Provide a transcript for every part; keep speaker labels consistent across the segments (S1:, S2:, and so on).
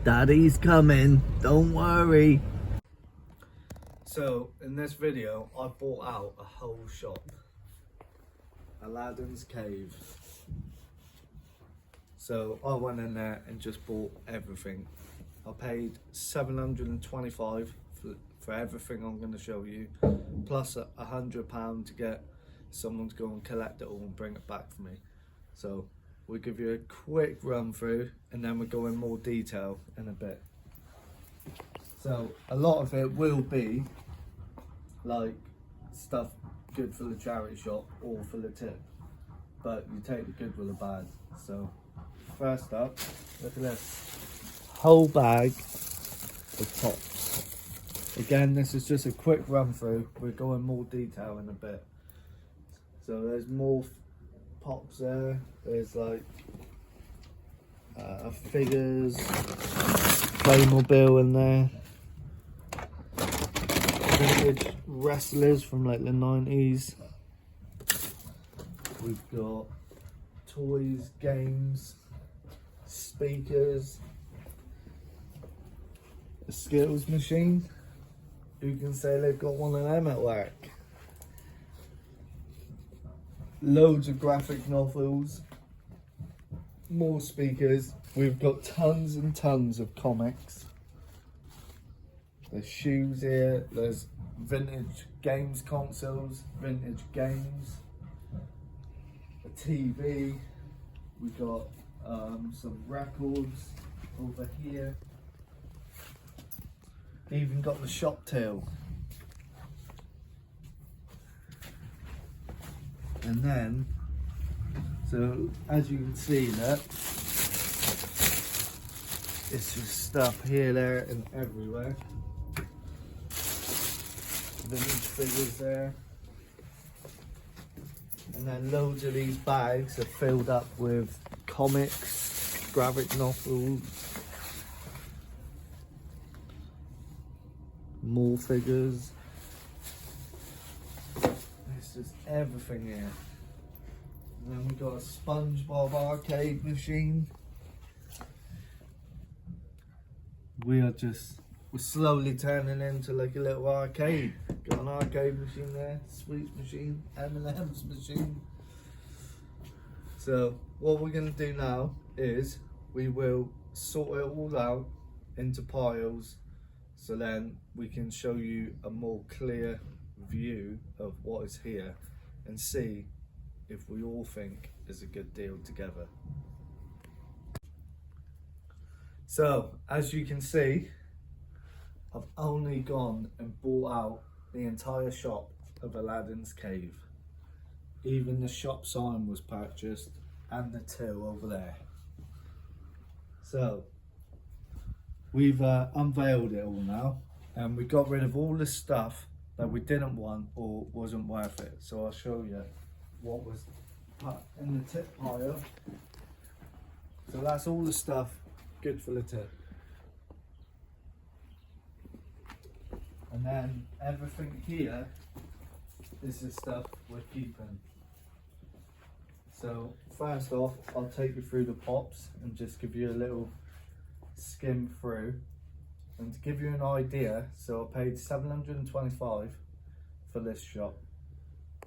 S1: Daddy's coming, don't worry. So in this video I bought out a whole shop, Aladdin's cave. So I went in there and just bought everything. I paid $725 for everything I'm going to show you, plus £100 to get someone to go and collect it all and bring it back for me. So we'll give you a quick run through and then we'll go in more detail in a bit. So a lot of it will be like stuff good for the charity shop or for the tip, but you take the good with the bad. So first up, look at this whole bag of pops. Again, this is just a quick run through. We'll go in more detail in a bit. So there's more pops there. There's like figures, Playmobil in there, vintage wrestlers from like the 90s. We've got toys, games, speakers, a Skittles machine. Who can say they've got one of them at work? Loads of graphic novels, more speakers. We've got tons and tons of comics. There's shoes here, there's vintage games consoles, vintage games, a TV. We've got some records over here. Even got the shop till. And then, so as you can see that, it's just stuff here, there and everywhere. Vintage figures there. And then loads of these bags are filled up with comics, graphic novels, more figures. It's just everything here. And then we got a SpongeBob arcade machine. We're slowly turning into like a little arcade. Got an arcade machine there, sweets machine, M&M's machine. So what we're gonna do now is we will sort it all out into piles, so then we can show you a more clear view of what is here and see if we all think is a good deal together. So as you can see, I've only gone and bought out the entire shop of Aladdin's cave. Even the shop sign was purchased and the till over there. So we've unveiled it all now, and we got rid of all the stuff that we didn't want or wasn't worth it. So I'll show you what was put in the tip pile. So that's all the stuff good for the tip. And then everything here is the stuff we're keeping. So first off, I'll take you through the pops and just give you a little skim through. And to give you an idea, so I paid $725 for this shop.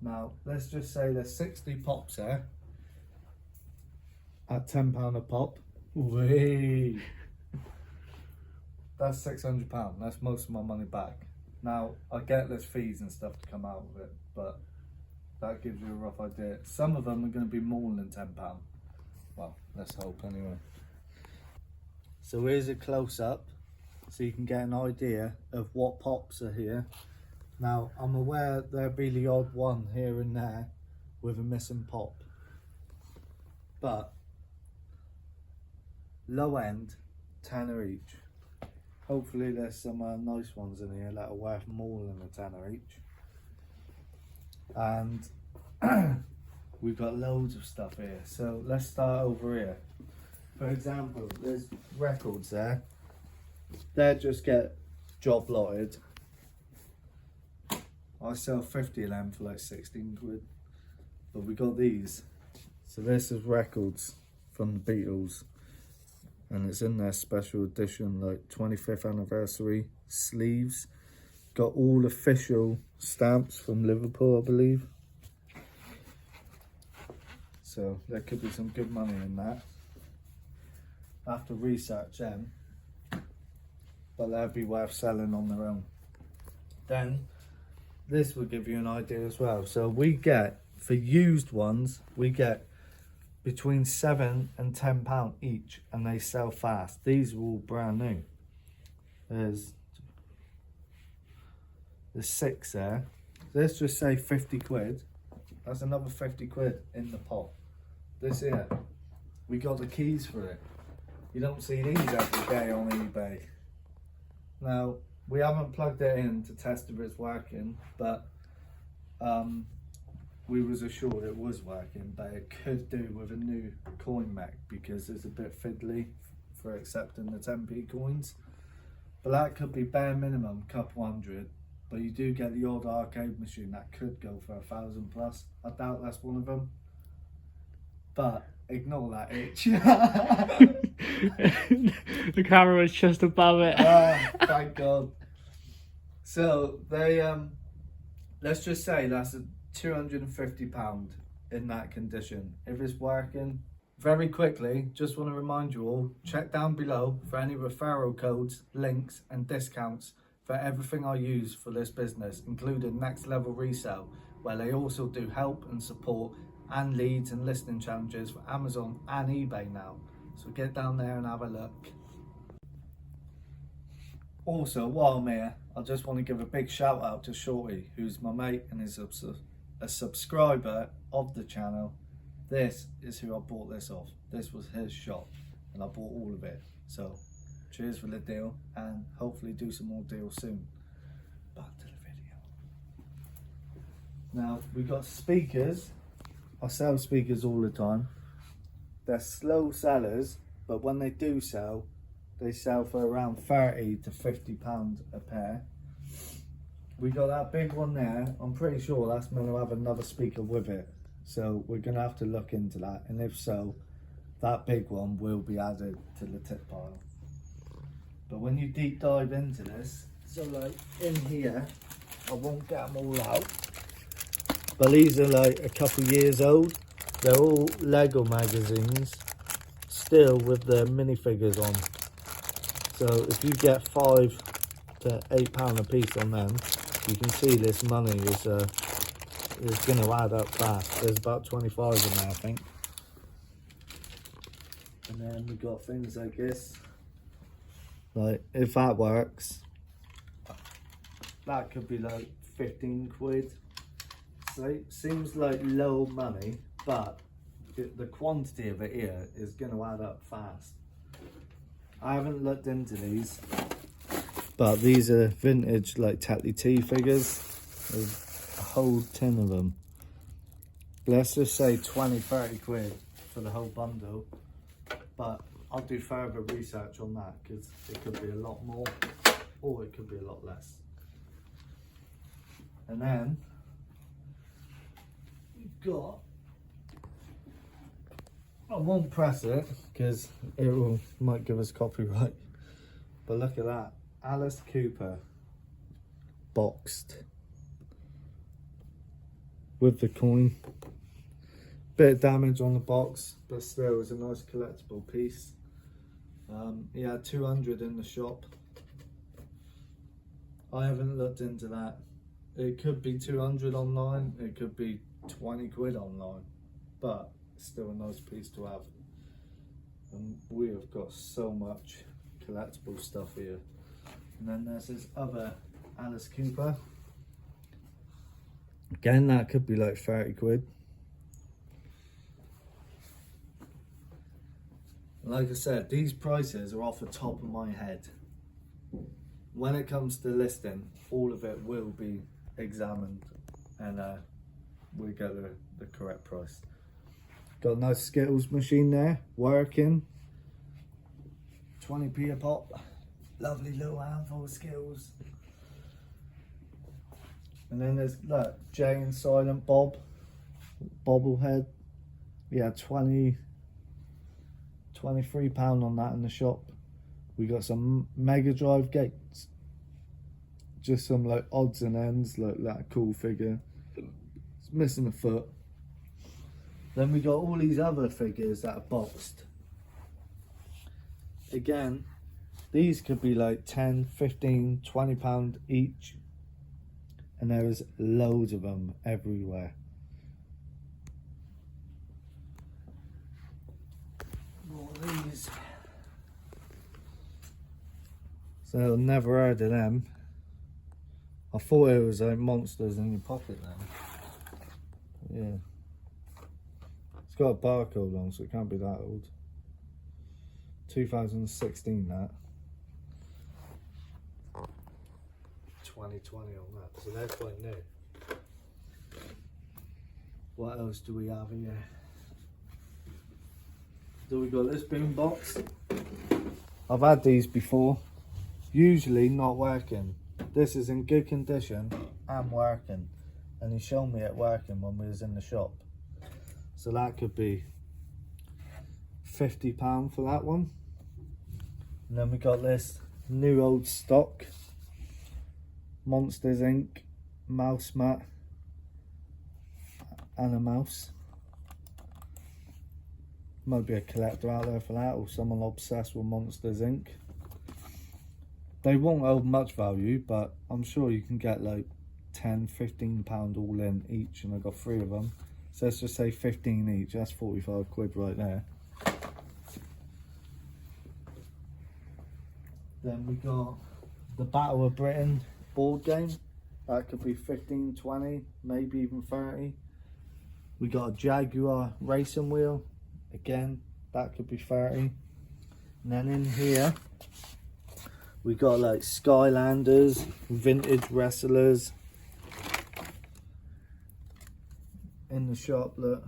S1: Now let's just say there's 60 pops there at £10 a pop. Whee! That's £600. That's most of my money back. Now I get there's fees and stuff to come out of it, but that gives you a rough idea. Some of them are going to be more than £10. Well, let's hope anyway. So here's a close-up so you can get an idea of what pops are here. Now I'm aware there'll be the odd one here and there with a missing pop, but low end, tenner each. Hopefully there's some nice ones in here that are worth more than a tenner each. And we've got loads of stuff here. So let's start over here. For example, there's records there. They just get job lotted. I sell 50 of them for like 16 quid. But we got these. So this is records from the Beatles. and it's in their special edition, like 25th anniversary sleeves. Got all official stamps from Liverpool, I believe. So there could be some good money in that. I have to research them, but they'll be worth selling on their own. Then this will give you an idea as well. So we get, for used ones, we get between £7 and £10 each, and they sell fast. These are all brand new. There's 6 there. Let's just say 50 quid. That's another 50 quid in the pot. This here, we got the keys for it. You don't see these every day on eBay. Now, we haven't plugged it in to test if it's working, but we was assured it was working, but it could do with a new coin mech because it's a bit fiddly for accepting the 10p coins. But that could be bare minimum, couple hundred. But you do get the odd arcade machine that could go for 1,000 plus. I doubt that's one of them. But ignore that itch.
S2: The camera was just above it.
S1: Thank God. So they let's just say that's a £250 in that condition. If it's working, very quickly, just want to remind you all, check down below for any referral codes, links and discounts for everything I use for this business, including Next Level Resale, where they also do help and support and leads and listing challenges for Amazon and eBay now. So get down there and have a look. Also, while I'm here, I just want to give a big shout out to Shorty, who's my mate and is a subscriber of the channel. This is who I bought this off. This was his shop and I bought all of it. So cheers for the deal, and hopefully do some more deals soon. Back to the video. Now we got speakers. I sell speakers all the time. They're slow sellers, but when they do sell, they sell for around £30 to £50 a pair. We got that big one there. I'm pretty sure that's going to have another speaker with it. So we're going to have to look into that. And if so, that big one will be added to the tip pile. But when you deep dive into this, so like in here, I won't get them all out. But these are like a couple years old. They're all Lego magazines, still with the minifigures on. So if you get £5 to £8 a piece on them, you can see this money is going to add up fast. There's about 25 in there, I think. And then we got things like this. Like if that works, that could be like 15 quid. So it seems like low money, but the quantity of it here is going to add up fast. I haven't looked into these, but these are vintage like Tatley T figures. There's a whole tin of them. Let's just say 20-30 quid for the whole bundle, but I'll do further research on that because it could be a lot more or it could be a lot less. And then we've got, I won't press it because it might give us copyright, but look at that, Alice Cooper boxed with the coin. Bit of damage on the box, but still it's a nice collectible piece. He had 200 in the shop. I haven't looked into that. It could be 200 online, it could be 20 quid online, but it's still a nice piece to have. And we have got so much collectible stuff here. And then there's this other Alice Cooper. Again, that could be like 30 quid. Like I said, these prices are off the top of my head. When it comes to listing, all of it will be examined and we get the correct price. Got a nice Skittles machine there, working. 20p a pop. Lovely little handful of Skittles. And then there's, look, Jay and Silent Bob, bobblehead. Yeah, 20 £23 on that in the shop. We got some Mega Drive gates. Just some like odds and ends, like that cool figure. It's missing a foot. Then we got all these other figures that are boxed. Again, these could be like 10, 15, £20 each. And there is loads of them everywhere. More of these. So I've never heard of them. I thought it was like monsters in your pocket then. Yeah. It's got a barcode on, so it can't be that old. 2016 that. 2020 on that, so they're quite new. What else do we have here? So we got this boom box. I've had these before. Usually not working. This is in good condition and working, and he showed me it working when we was in the shop. So that could be £50 for that one. And then we got this new old stock Monsters Inc. mouse mat and a mouse. Might be a collector out there for that, or someone obsessed with Monsters Inc. They won't hold much value, but I'm sure you can get like £10–15 all in each, and I got 3 of them. So let's just say 15 each, that's 45 quid right there. Then we got the Battle of Britain board game. That could be 15, 20, maybe even 30. We got a Jaguar racing wheel. Again, that could be 30. And then in here, we got like Skylanders, vintage wrestlers. In the shop, look.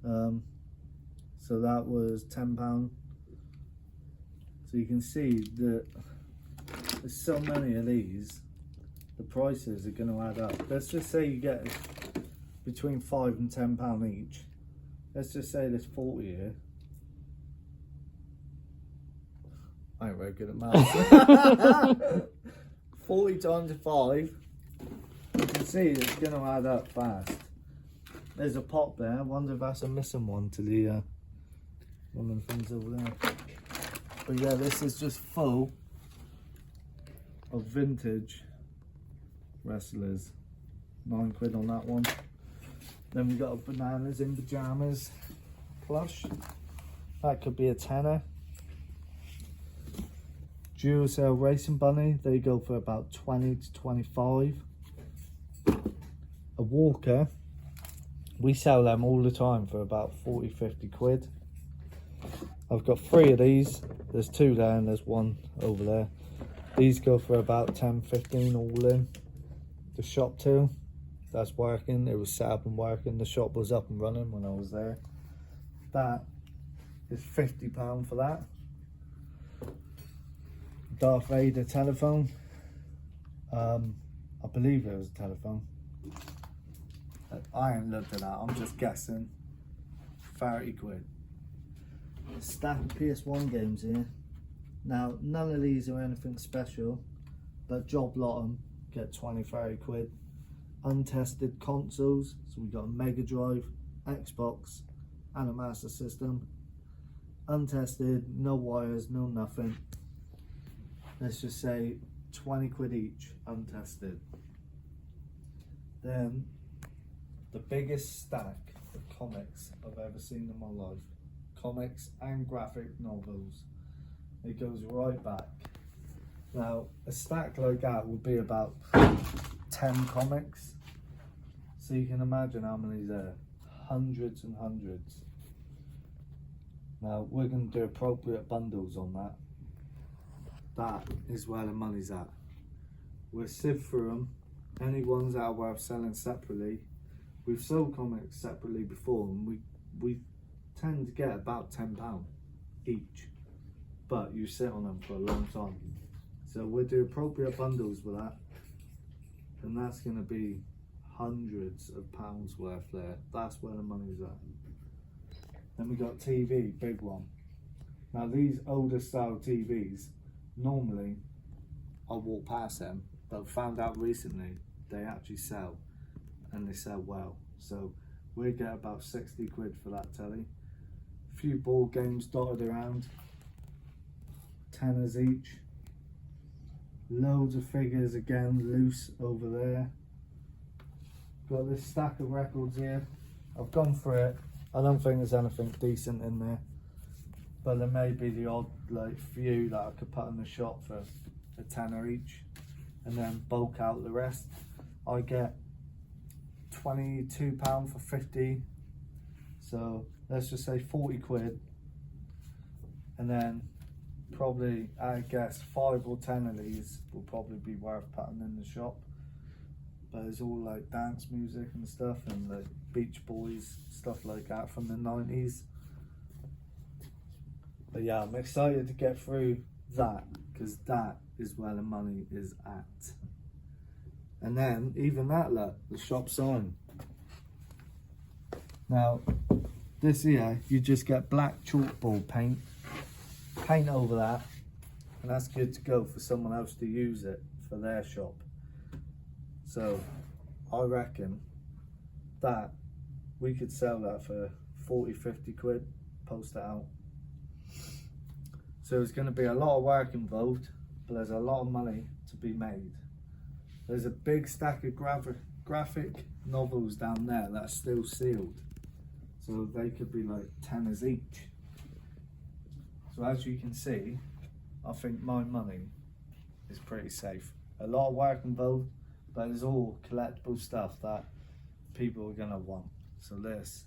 S1: So that was £10. So you can see that there's so many of these, the prices are going to add up. Let's just say you get between £5 and £10 each. Let's just say there's 40 here. I ain't very good at maths. 40 times 5. You can see it's going to add up fast. There's a pop there. I wonder if that's a missing one to the one of the things over there. But yeah, this is just full of vintage wrestlers. £9 on that one. Then we got a bananas in pajamas plush. That could be a tenner. Duracell Racing Bunny, they go for about 20 to 25. A walker, we sell them all the time for about 40–50 quid. I've got 3 of these. There's 2 there and there's 1 over there. These go for about 10–15 all in. The shop too, that's working. It was set up and working. The shop was up and running when I was there. That is £50 for that. Darth Vader telephone. I believe it was a telephone. I ain't looked at that, I'm just guessing. 30 quid. Stack of PS1 games here. Now, none of these are anything special, but job lot them, get 20–30 quid. Untested consoles, so we got a Mega Drive, Xbox, and a Master System. Untested, no wires, no nothing. Let's just say 20 quid each, untested. Then, the biggest stack of comics I've ever seen in my life. Comics and graphic novels. It goes right back. Now, a stack like that would be about 10 comics. So you can imagine how many there. Hundreds and hundreds. Now, we're going to do appropriate bundles on that. That is where the money's at. We'll sift through them. Any ones that are worth selling separately. We've sold comics separately before, and we tend to get about £10 each. But you sit on them for a long time. So we'll do appropriate bundles with that. And that's going to be hundreds of pounds worth there. That's where the money's at. Then we got TV, big one. Now these older style TVs, normally I walk past them, but I found out recently they actually sell, and they sell well. So we get about 60 quid for that telly. A few board games dotted around, tenner each. Loads of figures again, loose over there. Got this stack of records here. I've gone through it. I don't think there's anything decent in there, but there may be the odd like few that I could put in the shop for a tenner each, and then bulk out the rest. I get £22 for 50, so let's just say 40 quid, and then probably, I guess, 5 or 10 of these will probably be worth putting in the shop. But it's all like dance music and stuff, and like Beach Boys, stuff like that from the 90s. But yeah, I'm excited to get through that, because that is where the money is at. And then even that, look, the shop sign. Now this here, you just get black chalkboard paint over that, and that's good to go for someone else to use it for their shop. So I reckon that we could sell that for 40-50 quid, post it out. So there's going to be a lot of work involved, but there's a lot of money to be made. There's a big stack of graphic novels down there that are still sealed, so they could be like tenner each. So as you can see, I think my money is pretty safe. A lot of work involved, but it's all collectible stuff that people are gonna want. So this,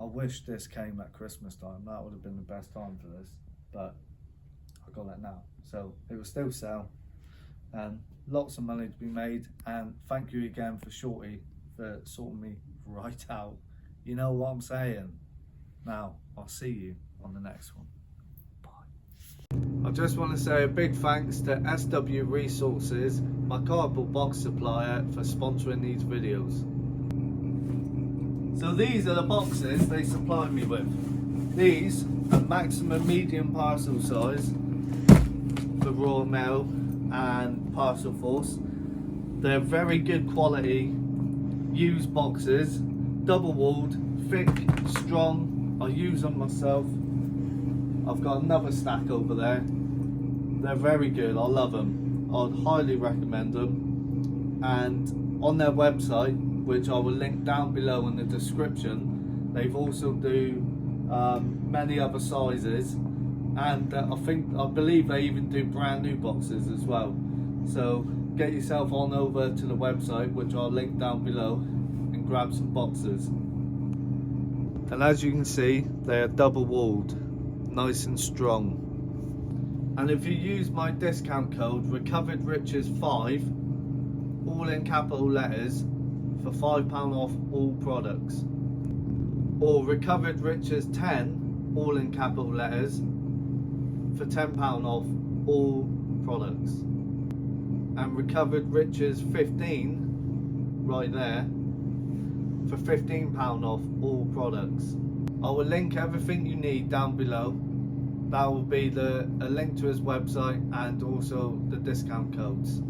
S1: I wish this came at Christmas time. That would have been the best time for this, but I got it now. So it will still sell, and lots of money to be made. And thank you again for Shorty for sorting me right out. You know what I'm saying? Now, I'll see you on the next one. I just want to say a big thanks to SW Resources, my cardboard box supplier, for sponsoring these videos. So these are the boxes they supplied me with. These are maximum medium parcel size for Royal Mail and Parcel Force. They're very good quality used boxes, double walled, thick, strong. I use them myself. I've got another stack over there. They're very good, I love them. I'd highly recommend them. And on their website, which I will link down below in the description, they've also do many other sizes, and I believe they even do brand new boxes as well. So get yourself on over to the website, which I'll link down below, and grab some boxes. And as you can see, they are double walled, nice and strong. And if you use my discount code RecoveredRiches5, all in capital letters, for £5 off all products, or RecoveredRiches10, all in capital letters, for £10 off all products, and RecoveredRiches15 right there for £15 off all products. I will link everything you need down below. That will be a link to his website and also the discount codes.